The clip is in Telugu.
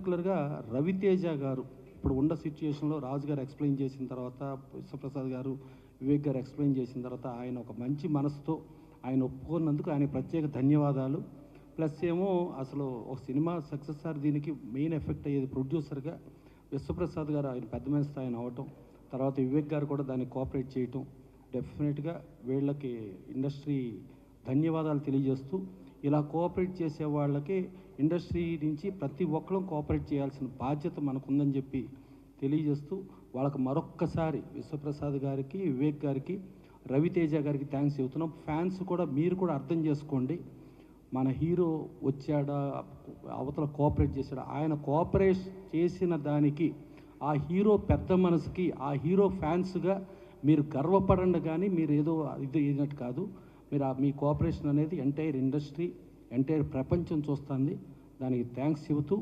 పర్టికులర్గా రవితేజ గారు ఇప్పుడు ఉన్న సిచ్యుయేషన్లో రాజు గారు ఎక్స్ప్లెయిన్ చేసిన తర్వాత, విశ్వప్రసాద్ గారు, వివేక్ గారు ఎక్స్ప్లెయిన్ చేసిన తర్వాత ఆయన ఒక మంచి మనసుతో ఆయన ఒప్పుకున్నందుకు ఆయన ప్రత్యేక ధన్యవాదాలు. ప్లస్ ఏమో అసలు ఒక సినిమా సక్సెస్ సార్ దీనికి మెయిన్ ఎఫెక్ట్ అయ్యేది ప్రొడ్యూసర్గా విశ్వప్రసాద్ గారు, ఆయన పెద్ద మనిషి ఆయన అవ్వటం, తర్వాత వివేక్ గారు కూడా దాన్ని కోఆపరేట్ చేయటం, డెఫినెట్గా వీళ్ళకి ఇండస్ట్రీ ధన్యవాదాలు తెలియజేస్తూ, ఇలా కోఆపరేట్ చేసే వాళ్ళకి ఇండస్ట్రీ నుంచి ప్రతి ఒక్కరూ కోఆపరేట్ చేయాల్సిన బాధ్యత మనకుందని చెప్పి తెలియజేస్తూ, వాళ్ళకి మరొక్కసారి విశ్వప్రసాద్ గారికి, వివేక్ గారికి, రవితేజ గారికి థ్యాంక్స్ చెబుతున్నాం. ఫ్యాన్స్ కూడా మీరు కూడా అర్థం చేసుకోండి, మన హీరో వచ్చాడా, అవతల కోఆపరేట్ చేశాడా, ఆయన కోఆపరేట్ చేసిన దానికి ఆ హీరో పెద్ద మనసుకి, ఆ హీరో ఫ్యాన్స్గా మీరు గర్వపడండి. కానీ మీరు ఏదో ఇది అయినట్టు కాదు, మీరు మీ కోఆపరేషన్ అనేది ఎంటైర్ ఇండస్ట్రీ, ఎంటైర్ ప్రపంచం చూస్తుంది. దానికి థ్యాంక్స్ చెబుతూ